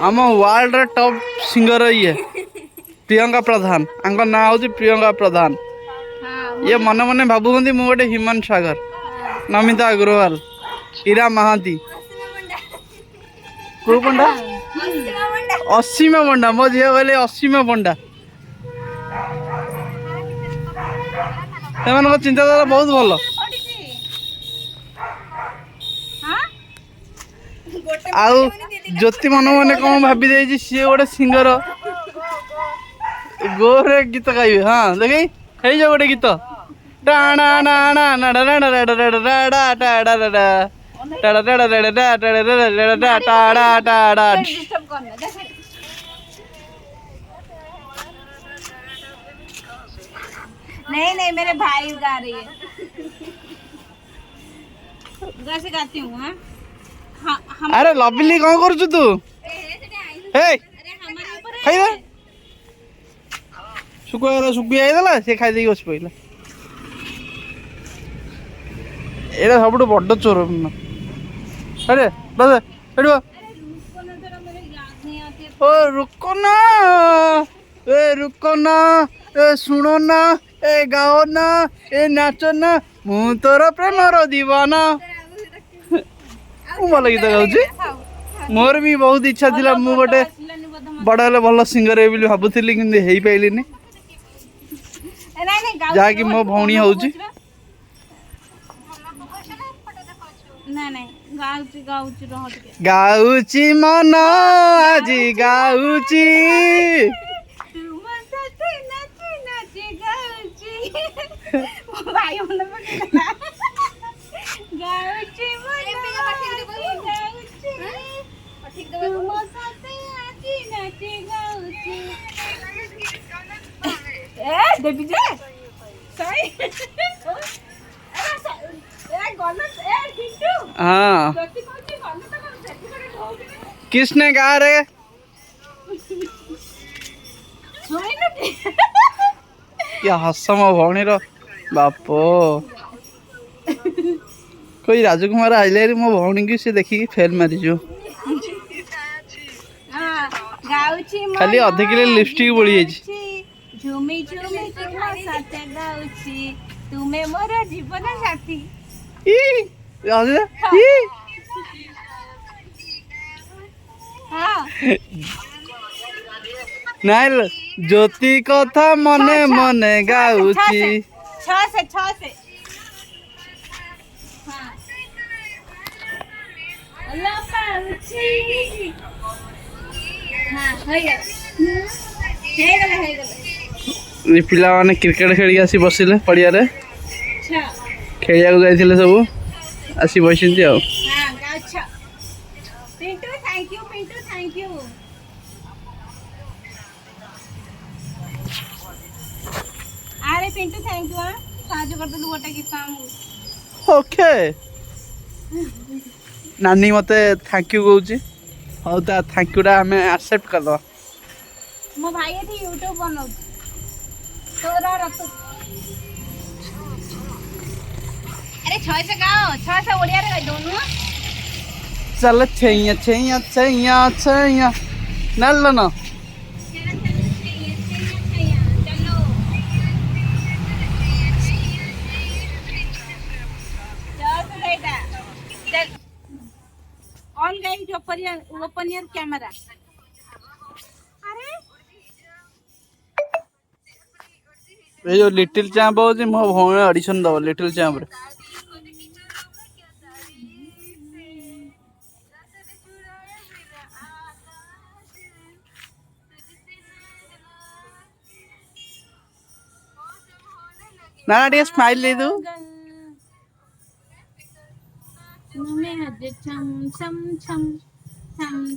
आम world top singer ये प्रियंका प्रधान आंक ना हूँ प्रियंका प्रधान ये मन मन भावुंट मु गोटे हिमान सागर नमिता अग्रवाल इरा महांती को पंडा असीमा पंडा मो झील कहले असीमा पंडा से चिंताधारा बहुत भल आउ ज्योति मन मन कौन भाभी दे सी गोटे सिंगर गोरे गीत गाइबे हाँ देख खई जा गोटे गीत नहीं नहीं मेरे भाई गा रही है वैसे गाती हूँ हाँ अरे लवली कौन कर तू खाई शुकुआ से खाई बस पड़ा ये सब बड़ चोर अरे बस ओ रुको ना रुको ना शुणो ना गाओ ना नाचो ना मु तोर प्रेमर दीवाना भल गीत गाँची मोर भी बहुत इच्छा थी मु गोटे बड़ हेल्ले भल सिंगर है भावुली कि हो पारे जहाँकि मो भौणी हूँ गाउची मन आज गाउची हाँ किसने गा रे क्या हसम भौणी बापो कोई राजकुमार आइले मो भौणी की से देखिए फेल मारीजो खाली अधे किलो लिपस्टिक बोली झूमी झूमी तुम साथे गाउची तुमे मोर जीवन साथी नाइल ज्योति कथा मने मने गाउची छ से पिला माने क्रिकेट खेली आसी बसिले पड़िया रे खेलिया को जाइथिले सब आसी बसिंती आ पिंटू थैंक यू अरे पिंटू थैंक यू साहाଯ୍य कर दलु गोटे गीत हमहु ओके नानी मते थैंक यू कहूची हौ ता थैंक यू रा हमें एक्सेप्ट कर दो मो भाई एठी YouTube बनाउ तोरा रख अरे 6 से गाओ 6 से ओडिया रे दोनों चल छैया छैया छैया छैया नल्लो ना ऑन गई जो ओपन योर कैमरा अरे ये जो लिटिल चैंप हो मो भौणी ऑडिशन दब लिटिल चैंप रे ना टे स्माइल दे दू छम छम छम छम